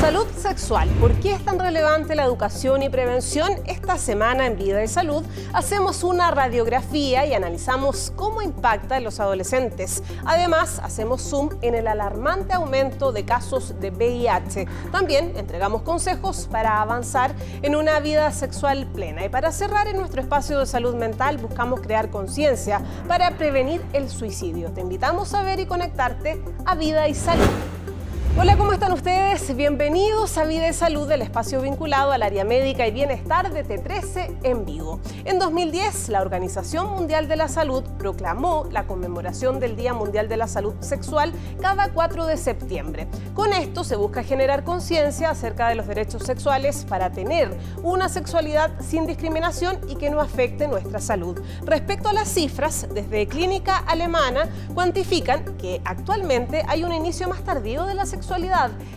Salud sexual. ¿Por qué es tan relevante la educación y prevención? Esta semana en Vida y Salud hacemos una radiografía y analizamos cómo impacta en los adolescentes. Además, hacemos zoom en el alarmante aumento de casos de VIH. También entregamos consejos para avanzar en una vida sexual plena. Y para cerrar en nuestro espacio de salud mental, buscamos crear conciencia para prevenir el suicidio. Te invitamos a ver y conectarte a Vida y Salud. Hola, ¿cómo están ustedes? Bienvenidos a Vida y Salud, el espacio vinculado al área médica y bienestar de T13 en vivo. En 2010, la Organización Mundial de la Salud proclamó la conmemoración del Día Mundial de la Salud Sexual cada 4 de septiembre. Con esto se busca generar conciencia acerca de los derechos sexuales para tener una sexualidad sin discriminación y que no afecte nuestra salud. Respecto a las cifras, desde Clínica Alemana cuantifican que actualmente hay un inicio más tardío de la sexualidad.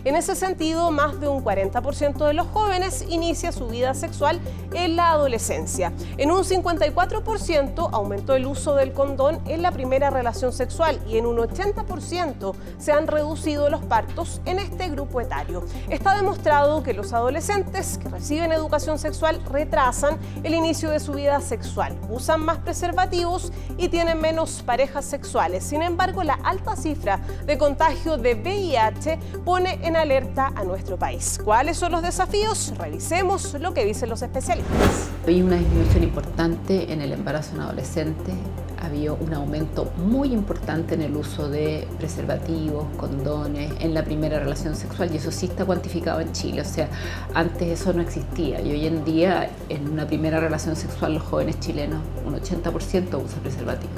En ese sentido, más de un 40% de los jóvenes inicia su vida sexual en la adolescencia. En un 54% aumentó el uso del condón en la primera relación sexual y en un 80% se han reducido los partos en este grupo etario. Está demostrado que los adolescentes que reciben educación sexual retrasan el inicio de su vida sexual, usan más preservativos y tienen menos parejas sexuales. Sin embargo, la alta cifra de contagio de VIH pone en alerta a nuestro país. ¿Cuáles son los desafíos? Revisemos lo que dicen los especialistas. Hay una disminución importante en el embarazo en adolescentes. Había un aumento muy importante en el uso de preservativos, condones, en la primera relación sexual, y eso sí está cuantificado en Chile. O sea, antes eso no existía y hoy en día en una primera relación sexual los jóvenes chilenos, un 80% usa preservativo.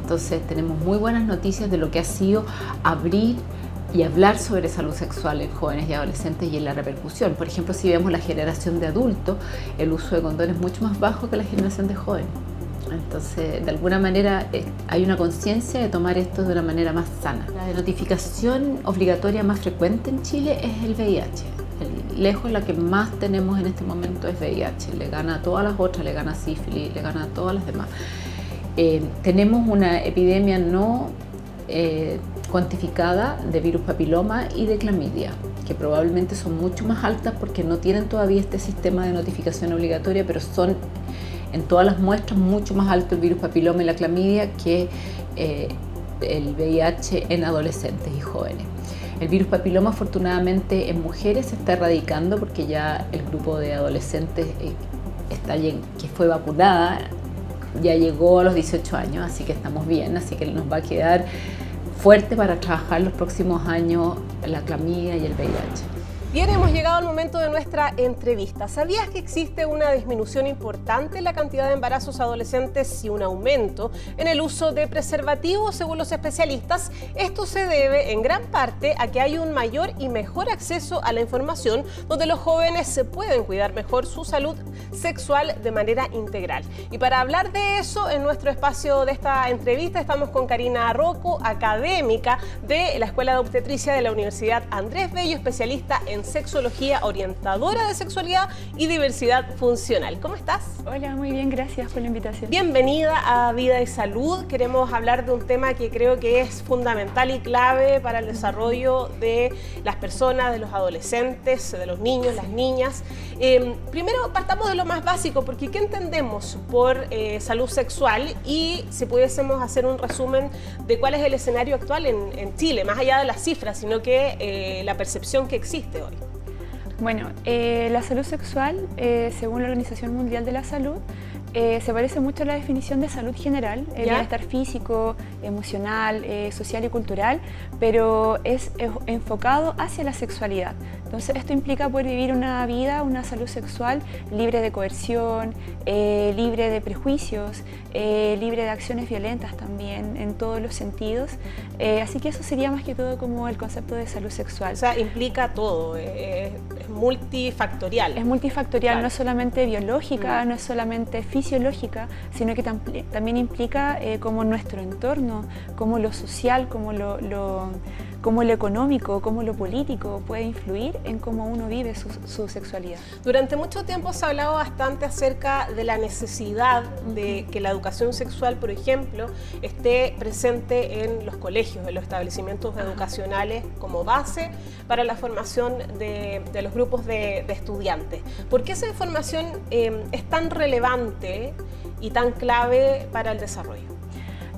Entonces tenemos muy buenas noticias de lo que ha sido abrir y hablar sobre salud sexual en jóvenes y adolescentes y en la repercusión. Por ejemplo, si vemos la generación de adultos, el uso de condones es mucho más bajo que la generación de jóvenes. Entonces, de alguna manera, hay una conciencia de tomar esto de una manera más sana. La notificación obligatoria más frecuente en Chile es el VIH. Lejos la que más tenemos en este momento es VIH. Le gana a todas las otras, le gana a sífilis, le gana a todas las demás. Tenemos una epidemia no cuantificada de virus papiloma y de clamidia, que probablemente son mucho más altas porque no tienen todavía este sistema de notificación obligatoria, pero son en todas las muestras mucho más alto el virus papiloma y la clamidia que el VIH en adolescentes y jóvenes. El virus papiloma, afortunadamente, en mujeres se está erradicando porque ya el grupo de adolescentes que fue vacunada ya llegó a los 18 años, así que estamos bien, así que nos va a quedar fuerte para trabajar los próximos años la clamidia y el VIH. Bien, hemos llegado al momento de nuestra entrevista. ¿Sabías que existe una disminución importante en la cantidad de embarazos adolescentes y un aumento en el uso de preservativos, según los especialistas? Esto se debe en gran parte a que hay un mayor y mejor acceso a la información, donde los jóvenes se pueden cuidar mejor su salud sexual de manera integral. Y para hablar de eso, en nuestro espacio de esta entrevista estamos con Karina Rocco, académica de la Escuela de Obstetricia de la Universidad Andrés Bello, especialista en sexología, orientadora de sexualidad y diversidad funcional. ¿Cómo estás? Hola, muy bien, gracias por la invitación. Bienvenida a Vida y Salud. Queremos hablar de un tema que creo que es fundamental y clave para el desarrollo de las personas, de los adolescentes, de los niños, las niñas. Primero partamos de lo más básico, porque ¿qué entendemos por salud sexual? Y si pudiésemos hacer un resumen de cuál es el escenario actual en Chile, más allá de las cifras, sino que la percepción que existe hoy. Bueno, la salud sexual, según la Organización Mundial de la Salud, se parece mucho a la definición de salud general, el bienestar físico, emocional, social y cultural, pero es enfocado hacia la sexualidad. Entonces esto implica poder vivir una vida, una salud sexual libre de coerción, libre de prejuicios, libre de acciones violentas también, en todos los sentidos. Así que eso sería más que todo como el concepto de salud sexual. O sea, implica todo, es multifactorial. Es multifactorial, claro. No es solamente biológica, no es solamente fisiológica, sino que también implica como nuestro entorno, como lo social, como cómo lo económico, cómo lo político puede influir en cómo uno vive su sexualidad. Durante mucho tiempo se ha hablado bastante acerca de la necesidad de que la educación sexual, por ejemplo, esté presente en los colegios, en los establecimientos educacionales como base para la formación de los grupos de estudiantes. ¿Por qué esa información es tan relevante y tan clave para el desarrollo?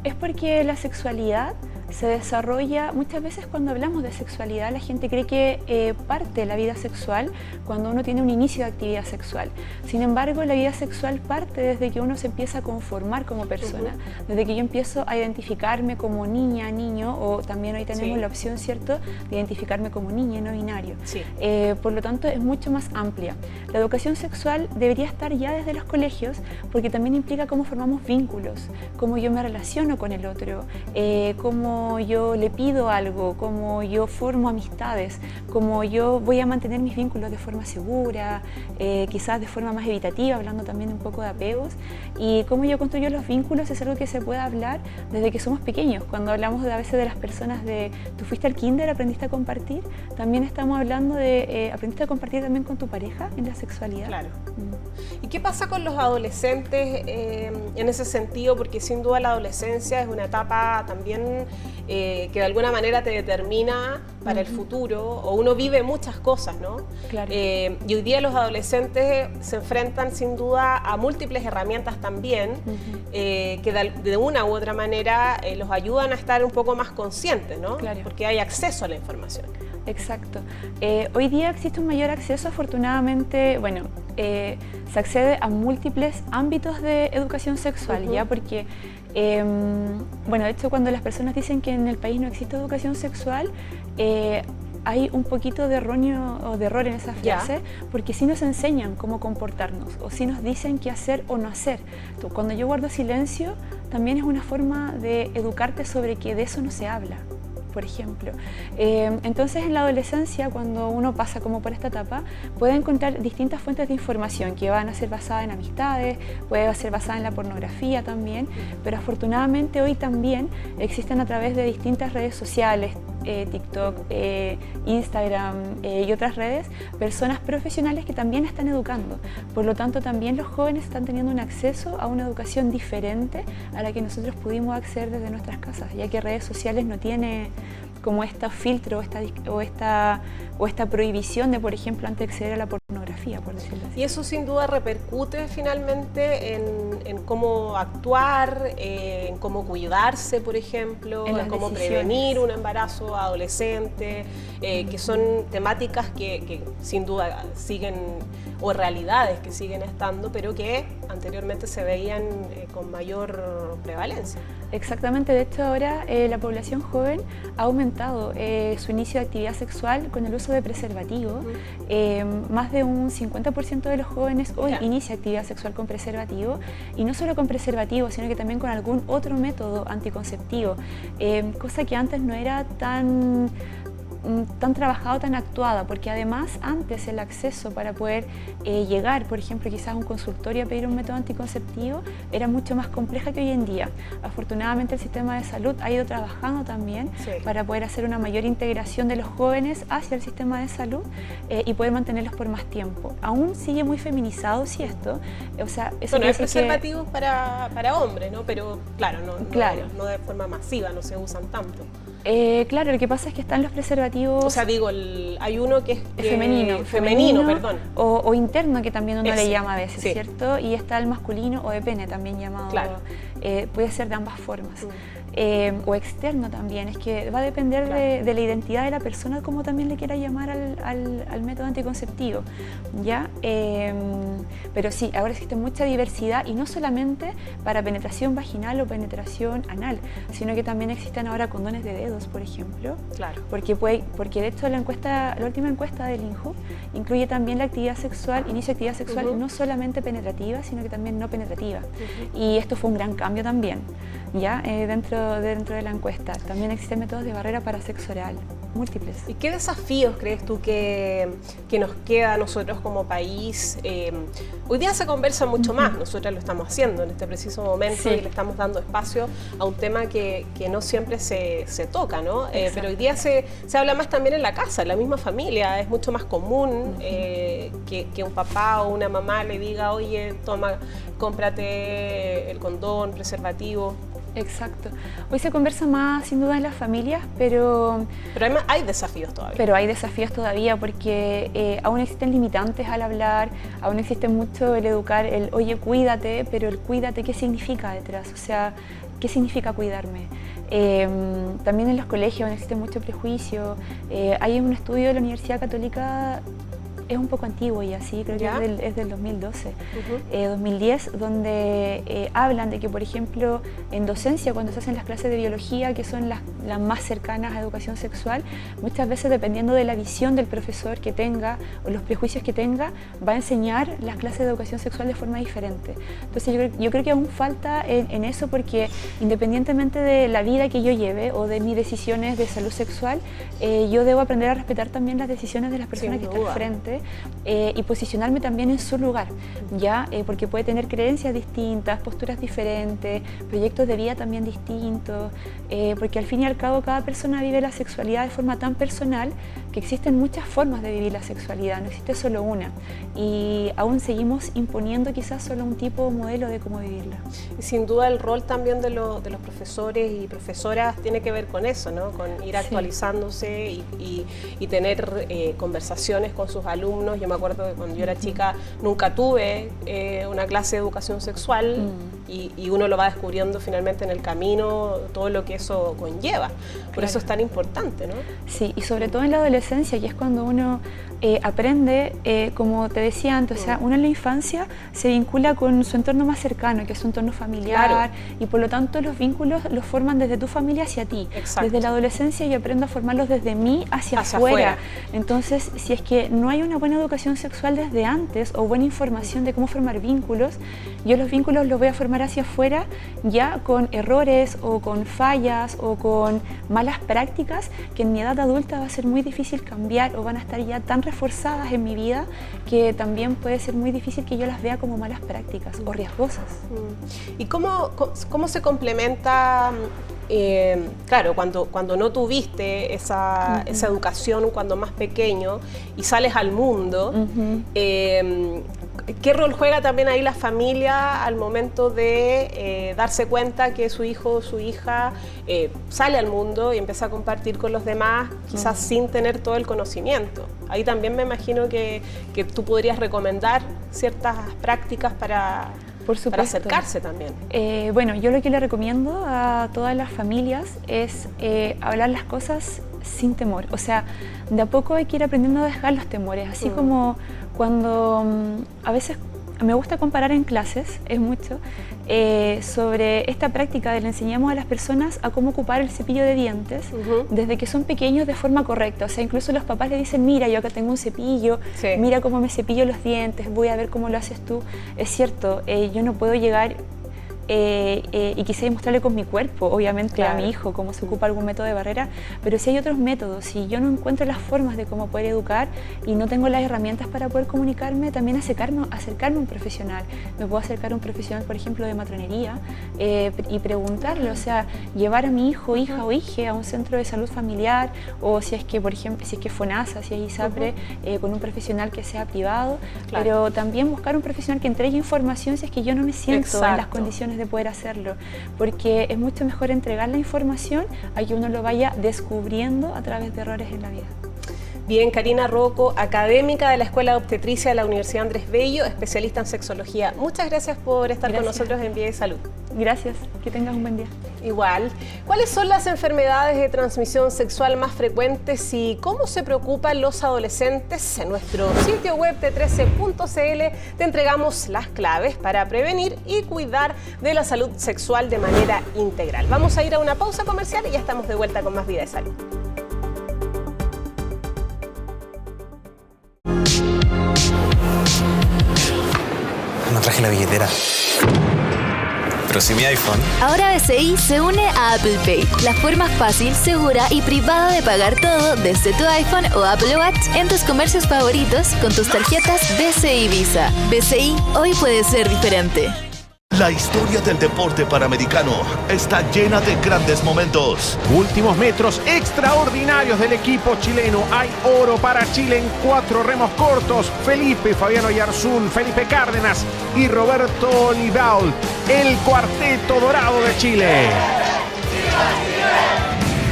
Es porque la sexualidad se desarrolla, muchas veces cuando hablamos de sexualidad la gente cree que parte la vida sexual cuando uno tiene un inicio de actividad sexual. Sin embargo, la vida sexual parte desde que uno se empieza a conformar como persona, desde que yo empiezo a identificarme como niña, niño, o también hoy tenemos la opción, ¿cierto?, de identificarme como niña, no binario. Por lo tanto, es mucho más amplia. La educación sexual debería estar ya desde los colegios porque también implica cómo formamos vínculos, cómo yo me relaciono con el otro, cómo yo le pido algo, cómo yo formo amistades, cómo yo voy a mantener mis vínculos de forma segura, quizás de forma más evitativa, hablando también un poco de apegos, y cómo yo construyo los vínculos es algo que se puede hablar desde que somos pequeños. Cuando hablamos a veces de las personas de, tú fuiste al kinder, aprendiste a compartir, también estamos hablando de, aprendiste a compartir también con tu pareja en la sexualidad. Claro. ¿Y qué pasa con los adolescentes en ese sentido? Porque sin duda la adolescencia es una etapa también que de alguna manera te determina para el futuro, o uno vive muchas cosas, ¿no? Claro. Y hoy día los adolescentes se enfrentan sin duda a múltiples herramientas también que de una u otra manera los ayudan a estar un poco más conscientes, ¿no? Claro. Porque hay acceso a la información. Exacto. Hoy día existe un mayor acceso, afortunadamente, bueno, se accede a múltiples ámbitos de educación sexual, ¿ya? Porque, bueno, de hecho, cuando las personas dicen que en el país no existe educación sexual, hay un poquito de error en esa frase, porque sí nos enseñan cómo comportarnos, o sí nos dicen qué hacer o no hacer. Cuando yo guardo silencio, también es una forma de educarte sobre que de eso no se habla, por ejemplo. Entonces, en la adolescencia, cuando uno pasa como por esta etapa, puede encontrar distintas fuentes de información que van a ser basadas en amistades, puede ser basada en la pornografía también, pero afortunadamente hoy también existen a través de distintas redes sociales, TikTok, Instagram y otras redes, personas profesionales que también están educando. Por lo tanto, también los jóvenes están teniendo un acceso a una educación diferente a la que nosotros pudimos acceder desde nuestras casas, ya que redes sociales no tiene como este filtro o esta prohibición de, por ejemplo, antes de acceder a la pornografía, por decirlo así. Y eso sin duda repercute finalmente en cómo actuar, en cómo cuidarse, por ejemplo, en cómo prevenir un embarazo adolescente, que son temáticas que sin duda siguen, o realidades que siguen estando, pero que anteriormente se veían con mayor prevalencia. Exactamente, de hecho ahora la población joven ha aumentado su inicio de actividad sexual con el uso de preservativo. Más de un 50% de los jóvenes hoy inicia actividad sexual con preservativo, y no solo con preservativo, sino que también con algún otro método anticonceptivo, cosa que antes no era tan trabajado, tan actuada, porque además antes el acceso para poder llegar, por ejemplo, quizás a un consultorio a pedir un método anticonceptivo era mucho más compleja que hoy en día. Afortunadamente el sistema de salud ha ido trabajando también para poder hacer una mayor integración de los jóvenes hacia el sistema de salud y poder mantenerlos por más tiempo. Aún sigue muy feminizado, sí, esto. O sea, eso bueno, hay preservativos para hombres, ¿no? Pero claro, no de forma masiva, no se usan tanto. Claro, lo que pasa es que están los preservativos... O sea, digo, hay uno que es femenino, perdón. O interno, que también uno le llama a veces, ¿cierto? Y está el masculino o de pene también llamado. Claro. Puede ser de ambas formas. O externo también, es que va a depender de la identidad de la persona, como también le quiera llamar al método anticonceptivo, ¿ya? Pero sí, ahora existe mucha diversidad, y no solamente para penetración vaginal o penetración anal, sino que también existen ahora condones de dedos, por ejemplo. Claro. Porque de hecho la última encuesta del INJU incluye también la actividad sexual, inicio de actividad sexual no solamente penetrativa, sino que también no penetrativa. Y esto fue un gran cambio también, ¿ya? Dentro de la encuesta. También existen métodos de barrera para sexo oral. múltiples. ¿Y qué desafíos crees tú que nos queda a nosotros como país? Hoy día se conversa mucho más, nosotros lo estamos haciendo en este preciso momento y le estamos dando espacio a un tema que no siempre se toca, ¿no? Pero hoy día se habla más también en la casa, en la misma familia. Es mucho más común que un papá o una mamá le diga, oye, toma, cómprate el condón, preservativo. Exacto. Hoy se conversa más sin duda en las familias, pero hay desafíos todavía. Pero hay desafíos todavía porque aún existen limitantes al hablar, aún existe mucho el educar, el oye, cuídate, pero el cuídate, ¿qué significa detrás? O sea, ¿qué significa cuidarme? También en los colegios existe mucho prejuicio. Hay un estudio de la Universidad Católica, es un poco antiguo y así, creo que es del 2012, 2010, donde hablan de que, por ejemplo, en docencia, cuando se hacen las clases de biología, que son las más cercanas a educación sexual, muchas veces, dependiendo de la visión del profesor que tenga o los prejuicios que tenga, va a enseñar las clases de educación sexual de forma diferente. Entonces yo creo que aún falta en eso, porque independientemente de la vida que yo lleve o de mis decisiones de salud sexual, yo debo aprender a respetar también las decisiones de las personas que están al frente. Y posicionarme también en su lugar, ¿ya? Porque puede tener creencias distintas, posturas diferentes, proyectos de vida también distintos, porque al fin y al cabo cada persona vive la sexualidad de forma tan personal que existen muchas formas de vivir la sexualidad, no existe solo una, y aún seguimos imponiendo quizás solo un tipo o modelo de cómo vivirla. Y sin duda el rol también de los profesores y profesoras tiene que ver con eso, ¿no? Con ir actualizándose y tener conversaciones con sus alumnos. Yo me acuerdo que cuando yo era chica nunca tuve una clase de educación sexual y uno lo va descubriendo finalmente en el camino, todo lo que eso conlleva. Por eso es tan importante, ¿no? Sí, y sobre todo en la adolescencia, que es cuando uno aprende, como te decía antes, o sea, uno en la infancia se vincula con su entorno más cercano, que es su entorno familiar, y por lo tanto los vínculos los forman desde tu familia hacia ti. Exacto. Desde la adolescencia yo aprendo a formarlos desde mí hacia afuera. Entonces, si es que no hay una buena educación sexual desde antes o buena información de cómo formar vínculos, yo los vínculos los voy a formar hacia afuera ya con errores o con fallas o con malas prácticas que en mi edad adulta va a ser muy difícil cambiar o van a estar ya tan reforzadas en mi vida que también puede ser muy difícil que yo las vea como malas prácticas o riesgosas. ¿Y cómo se complementa? Claro, cuando no tuviste esa educación cuando más pequeño y sales al mundo, ¿qué rol juega también ahí la familia al momento de darse cuenta que su hijo o su hija sale al mundo y empieza a compartir con los demás, quizás sin tener todo el conocimiento? Ahí también me imagino que tú podrías recomendar ciertas prácticas para acercarse también. Bueno, yo lo que le recomiendo a todas las familias es hablar las cosas sin temor. O sea, de a poco hay que ir aprendiendo a dejar los temores. Así como cuando a veces me gusta comparar en clases, es mucho, sobre esta práctica de le enseñamos a las personas a cómo ocupar el cepillo de dientes desde que son pequeños de forma correcta. O sea, incluso los papás le dicen, mira, yo acá tengo un cepillo, mira cómo me cepillo los dientes, voy a ver cómo lo haces tú. Es cierto, yo no puedo llegar y quise demostrarle con mi cuerpo, obviamente, a mi hijo cómo se ocupa algún método de barrera, pero si hay otros métodos, si yo no encuentro las formas de cómo poder educar y no tengo las herramientas para poder comunicarme, también acercarme a un profesional. Me puedo acercar a un profesional, por ejemplo, de matronería y preguntarle, o sea, llevar a mi hijo, hija o hije a un centro de salud familiar, o si es que, por ejemplo, si es que FONASA, si es ISAPRE, con un profesional que sea privado, pero también buscar un profesional que entregue información si es que yo no me siento en las condiciones de poder hacerlo, porque es mucho mejor entregar la información a que uno lo vaya descubriendo a través de errores en la vida. Bien, Karina Rocco, académica de la Escuela de Obstetricia de la Universidad Andrés Bello, especialista en sexología. Muchas gracias por estar con nosotros en Vida y Salud. Gracias, que tengas un buen día. Igual. ¿Cuáles son las enfermedades de transmisión sexual más frecuentes y cómo se preocupan los adolescentes? En nuestro sitio web t13.cl te entregamos las claves para prevenir y cuidar de la salud sexual de manera integral. Vamos a ir a una pausa comercial y ya estamos de vuelta con más Vida y Salud. No traje la billetera. pero si mi iPhone... Ahora BCI se une a Apple Pay, la forma fácil, segura y privada de pagar todo desde tu iPhone o Apple Watch en tus comercios favoritos con tus tarjetas BCI Visa. BCI, hoy puede ser diferente. La historia del deporte panamericano está llena de grandes momentos. Últimos metros extraordinarios del equipo chileno. Hay oro para Chile en 4 remos cortos. Felipe, Fabiano Yarzún, Felipe Cárdenas y Roberto Olivaul. El cuarteto dorado de Chile.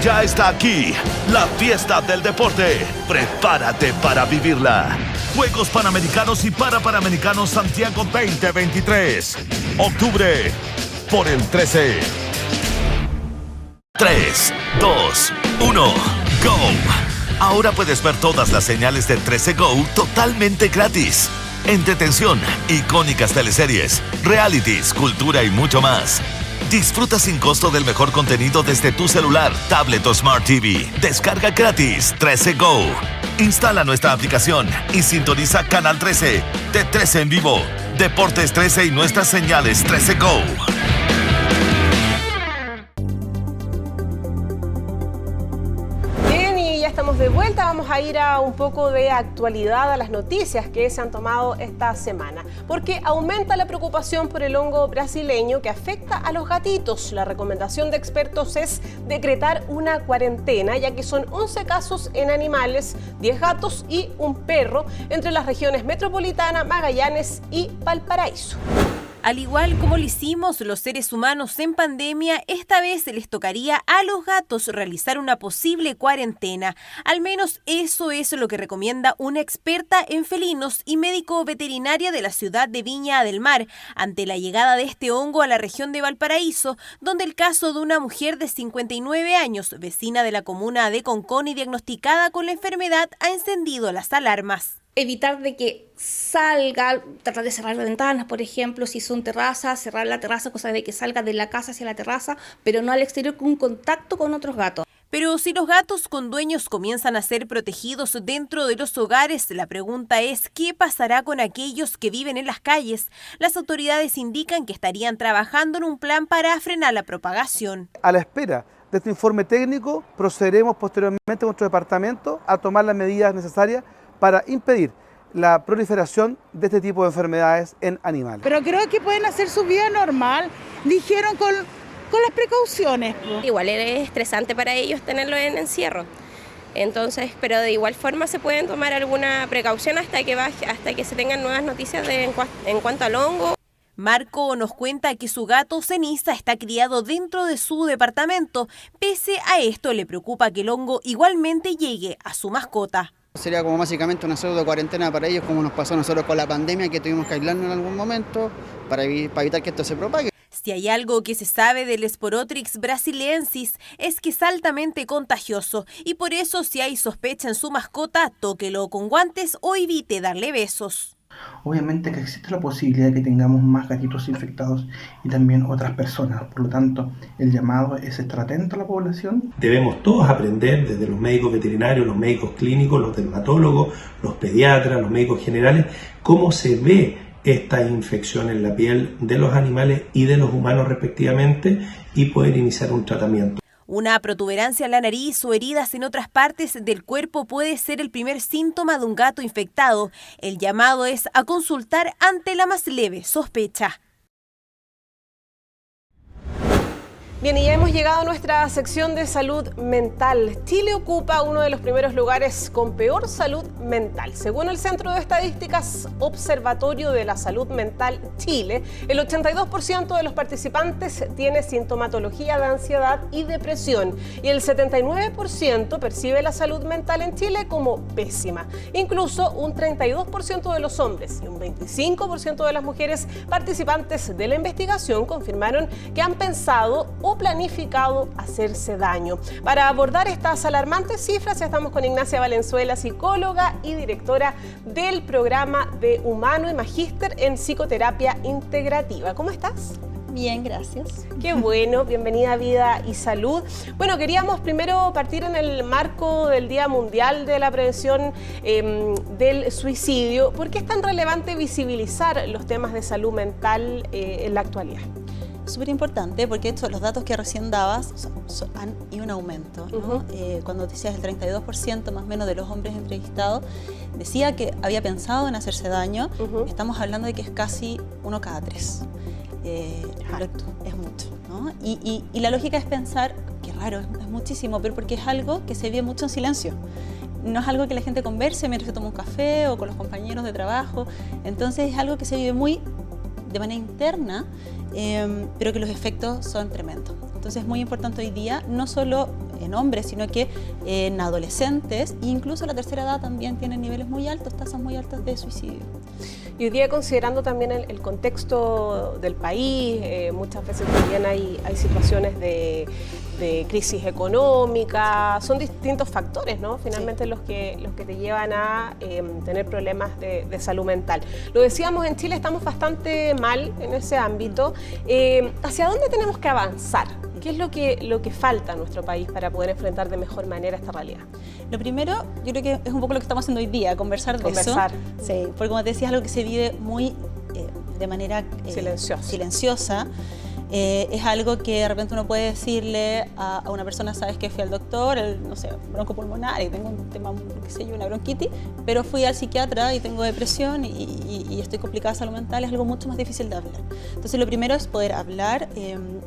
Ya está aquí la fiesta del deporte. Prepárate para vivirla. Juegos Panamericanos y Parapanamericanos Santiago 2023. Octubre por el 13. 3, 2, 1, Go. Ahora puedes ver todas las señales de 13 Go totalmente gratis. Entretención, icónicas teleseries, realities, cultura y mucho más. Disfruta sin costo del mejor contenido desde tu celular, tablet o Smart TV. Descarga gratis 13 Go. Instala nuestra aplicación y sintoniza Canal 13 de 13 en vivo, Deportes 13 y nuestras señales 13 Go. Estamos de vuelta, vamos a ir a un poco de actualidad a las noticias que se han tomado esta semana, porque aumenta la preocupación por el hongo brasileño que afecta a los gatitos. La recomendación de expertos es decretar una cuarentena, ya que son 11 casos en animales, 10 gatos y un perro, entre las regiones Metropolitana, Magallanes y Valparaíso. Al igual como lo hicimos los seres humanos en pandemia, esta vez les tocaría a los gatos realizar una posible cuarentena. Al menos eso es lo que recomienda una experta en felinos y médico veterinaria de la ciudad de Viña del Mar, ante la llegada de este hongo a la región de Valparaíso, donde el caso de una mujer de 59 años, vecina de la comuna de Concón y diagnosticada con la enfermedad, ha encendido las alarmas. Evitar de que salga, tratar de cerrar las ventanas, por ejemplo, si son terrazas, cerrar la terraza, cosa de que salga de la casa hacia la terraza, pero no al exterior con un contacto con otros gatos. Pero si los gatos con dueños comienzan a ser protegidos dentro de los hogares, la pregunta es ¿qué pasará con aquellos que viven en las calles? Las autoridades indican que estarían trabajando en un plan para frenar la propagación. A la espera de este informe técnico, procederemos posteriormente a nuestro departamento a tomar las medidas necesarias para impedir la proliferación de este tipo de enfermedades en animales. Pero creo que pueden hacer su vida normal, dijeron con las precauciones. Igual es estresante para ellos tenerlo en encierro, entonces, pero de igual forma se pueden tomar alguna precaución hasta que se tengan nuevas noticias en cuanto al hongo. Marco nos cuenta que su gato Ceniza está criado dentro de su departamento. Pese a esto, le preocupa que el hongo igualmente llegue a su mascota. Sería como básicamente una pseudo cuarentena para ellos, como nos pasó a nosotros con la pandemia, que tuvimos que aislarnos en algún momento para evitar que esto se propague. Si hay algo que se sabe del Sporotrix brasiliensis es que es altamente contagioso y por eso si hay sospecha en su mascota, tóquelo con guantes o evite darle besos. Obviamente que existe la posibilidad de que tengamos más gatitos infectados y también otras personas, por lo tanto el llamado es estar atento a la población. Debemos todos aprender, desde los médicos veterinarios, los médicos clínicos, los dermatólogos, los pediatras, los médicos generales, cómo se ve esta infección en la piel de los animales y de los humanos respectivamente y poder iniciar un tratamiento. Una protuberancia en la nariz o heridas en otras partes del cuerpo puede ser el primer síntoma de un gato infectado. El llamado es a consultar ante la más leve sospecha. Bien, y ya hemos llegado a nuestra sección de salud mental. Chile ocupa uno de los primeros lugares con peor salud mental. Según el Centro de Estadísticas Observatorio de la Salud Mental Chile, el 82% de los participantes tiene sintomatología de ansiedad y depresión y el 79% percibe la salud mental en Chile como pésima. Incluso un 32% de los hombres y un 25% de las mujeres participantes de la investigación confirmaron que han pensado o planificado hacerse daño. Para abordar estas alarmantes cifras estamos con Ignacia Valenzuela, psicóloga y directora del programa de Humano y magíster en psicoterapia integrativa. ¿Cómo estás? Bien, gracias. Qué bueno, bienvenida a Vida y Salud. Bueno, queríamos primero partir en el marco del Día Mundial de la Prevención del Suicidio. ¿Por qué es tan relevante visibilizar los temas de salud mental en la actualidad? súper importante porque de hecho los datos que recién dabas han ido en aumento, ¿no? Cuando decías el 32% más o menos de los hombres entrevistados decía que había pensado en hacerse daño, estamos hablando de que es casi 1 cada 3. Es mucho, ¿no? Y la lógica es pensar, qué raro, es muchísimo, pero porque es algo que se vive mucho en silencio. No es algo que la gente converse mientras se toma un café o con los compañeros de trabajo. Entonces es algo que se vive muy de manera interna, pero que los efectos son tremendos. Entonces es muy importante hoy día, no solo en hombres, sino que en adolescentes, e incluso la tercera edad también tienen niveles muy altos, tasas muy altas de suicidio. Y hoy día, considerando también el contexto del país, muchas veces también hay situaciones de crisis económica, son distintos factores, ¿no? Finalmente los que te llevan a tener problemas de salud mental. Lo decíamos, en Chile estamos bastante mal en ese ámbito. ¿Hacia dónde tenemos que avanzar? ¿Qué es lo que falta en nuestro país para poder enfrentar de mejor manera esta realidad? Lo primero, yo creo que es un poco lo que estamos haciendo hoy día, conversar de eso. Sí, porque como te decía, es algo que se vive muy de manera silenciosa. Es algo que de repente uno puede decirle a una persona, sabes que fui al doctor, no sé, broncopulmonar y tengo un tema, qué sé yo, una bronquitis, pero fui al psiquiatra y tengo depresión y estoy complicada de salud mental, es algo mucho más difícil de hablar. Entonces lo primero es poder hablar,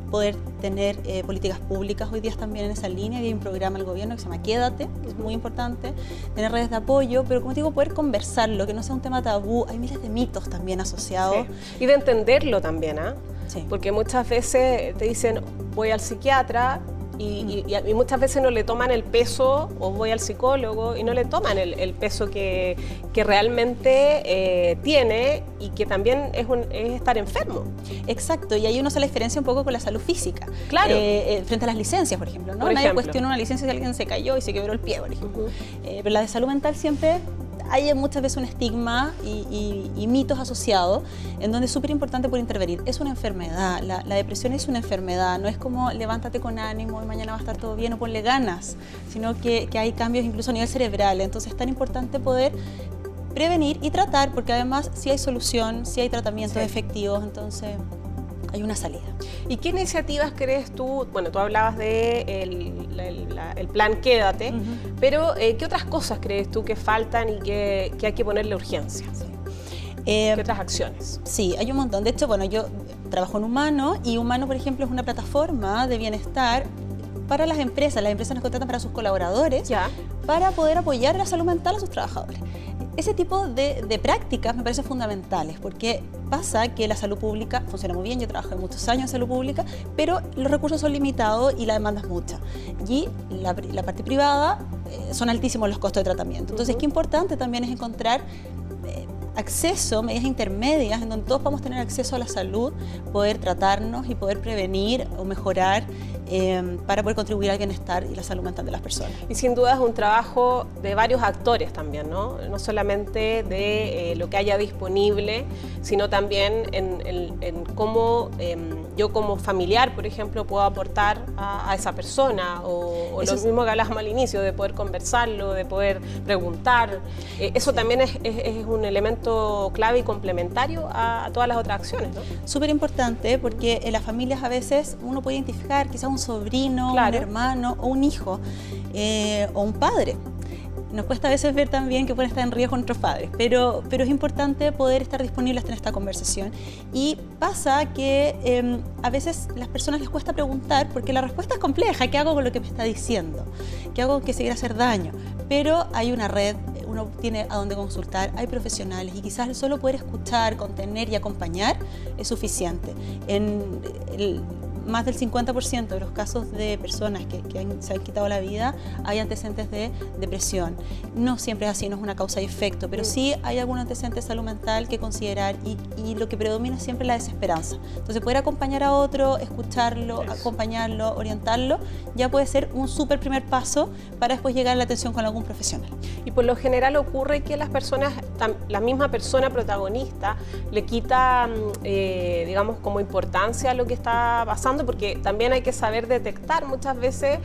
poder tener políticas públicas hoy día también en esa línea. Hay un programa del gobierno que se llama Quédate, que es muy importante, tener redes de apoyo, pero como te digo, poder conversarlo, que no sea un tema tabú. Hay miles de mitos también asociados. Sí. Y de entenderlo también, ¿ah? Sí. Porque muchas veces te dicen voy al psiquiatra y muchas veces no le toman el peso, o voy al psicólogo y no le toman el peso que realmente tiene, y que también es estar enfermo. Exacto, y ahí uno se la diferencia un poco con la salud física. Claro. Frente a las licencias, por ejemplo, ¿no? Nadie cuestiona una licencia si alguien se cayó y se quebró el pie, por ejemplo. Pero la de salud mental siempre hay muchas veces un estigma y mitos asociados, en donde es súper importante poder intervenir. Es una enfermedad, la depresión es una enfermedad, no es como levántate con ánimo y mañana va a estar todo bien o ponle ganas, sino que hay cambios incluso a nivel cerebral. Entonces es tan importante poder prevenir y tratar, porque además si hay solución, si hay tratamientos efectivos, entonces hay una salida. ¿Y qué iniciativas crees tú? Bueno, tú hablabas de el plan Quédate, pero ¿qué otras cosas crees tú que faltan y que hay que ponerle urgencia? ¿Qué otras acciones? Sí, hay un montón. De hecho, bueno, yo trabajo en Humano, y Humano, por ejemplo, es una plataforma de bienestar para las empresas. Las empresas nos contratan para sus colaboradores, para poder apoyar la salud mental a sus trabajadores. Ese tipo de prácticas me parecen fundamentales, porque pasa que la salud pública funciona muy bien. Yo trabajé muchos años en salud pública, pero los recursos son limitados y la demanda es mucha. Y la parte privada son altísimos los costos de tratamiento. Entonces, qué importante también es encontrar acceso, medidas intermedias, en donde todos podamos tener acceso a la salud, poder tratarnos y poder prevenir o mejorar para poder contribuir al bienestar y la salud mental de las personas. Y sin duda es un trabajo de varios actores también, ¿no? No solamente de lo que haya disponible, sino también en cómo yo como familiar, por ejemplo, puedo aportar a esa persona, o lo mismo que hablábamos al inicio, de poder conversarlo, de poder preguntar. Eso también es un elemento clave y complementario a todas las otras acciones, ¿no? Súper importante, porque en las familias a veces uno puede identificar quizás un sobrino, un hermano o un hijo o un padre. Nos cuesta a veces ver también que pueden estar en riesgo nuestros padres, pero es importante poder estar disponibles en esta conversación. Y pasa que a veces a las personas les cuesta preguntar, porque la respuesta es compleja. ¿Qué hago con lo que me está diciendo? ¿Qué hago que se quiera hacer daño? Pero hay una red, uno tiene a dónde consultar, hay profesionales, y quizás solo poder escuchar, contener y acompañar es suficiente. Más del 50% de los casos de personas que se han quitado la vida hay antecedentes de depresión. No siempre es así, no es una causa y efecto, pero sí hay algún antecedente de salud mental que considerar, y lo que predomina siempre es la desesperanza. Entonces, poder acompañar a otro, escucharlo, acompañarlo, orientarlo, ya puede ser un súper primer paso para después llegar a la atención con algún profesional. Y por lo general ocurre que las personas, la misma persona protagonista, le quita, digamos, como importancia a lo que está pasando, pasando, porque también hay que saber detectar muchas veces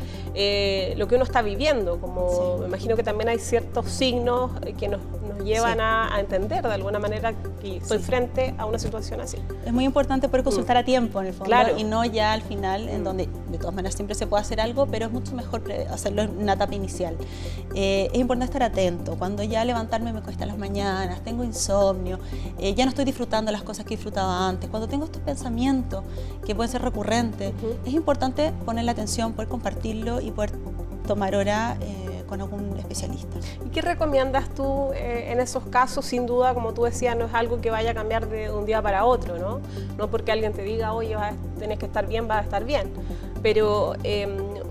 lo que uno está viviendo, como me imagino que también hay ciertos signos que nos llevan a entender de alguna manera que estoy frente a una situación así. Es muy importante poder consultar a tiempo en el fondo, claro, y no ya al final, en donde de todas maneras siempre se puede hacer algo, pero es mucho mejor hacerlo en una etapa inicial. Es importante estar atento, cuando ya levantarme me cuesta las mañanas, tengo insomnio, ya no estoy disfrutando las cosas que disfrutaba antes, cuando tengo estos pensamientos que pueden ser recurrentes, es importante ponerle atención, poder compartirlo y poder tomar hora con algún especialista. ¿Y qué recomiendas tú en esos casos? Sin duda, como tú decías, no es algo que vaya a cambiar de un día para otro, ¿no? No porque alguien te diga, oye, tenés que estar bien, vas a estar bien. Pero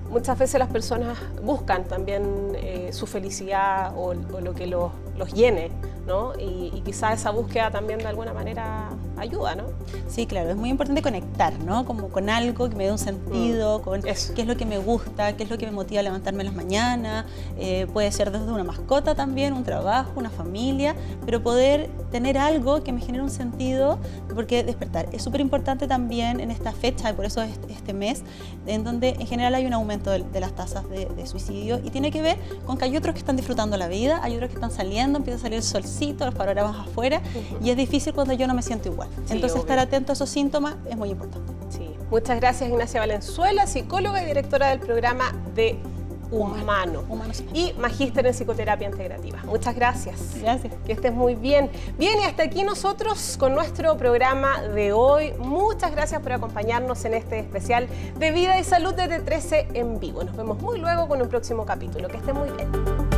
muchas veces las personas buscan también su felicidad o lo que los llene, ¿no? Y quizás esa búsqueda también de alguna manera ayuda, ¿no? Sí, claro, es muy importante conectar, ¿no? Como con algo que me dé un sentido, con qué es lo que me gusta, qué es lo que me motiva a levantarme en las mañanas, puede ser desde una mascota también, un trabajo, una familia, pero poder tener algo que me genere un sentido, porque despertar es súper importante también en esta fecha, y por eso este mes, en donde en general hay un aumento de las tasas de suicidio, y tiene que ver con que hay otros que están disfrutando la vida, hay otros que están saliendo, empieza a salir el solcito, los panoramas afuera, y es difícil cuando yo no me siento igual. Sí, entonces obvio. Estar atento a esos síntomas es muy importante. Sí. Muchas gracias, Ignacia Valenzuela, psicóloga y directora del programa de Humano y magíster en psicoterapia integrativa. Muchas gracias. Gracias. Que estés muy bien. Bien, y hasta aquí nosotros con nuestro programa de hoy. Muchas gracias por acompañarnos en este especial de Vida y Salud de T13 en vivo. Nos vemos muy luego con un próximo capítulo. Que estés muy bien.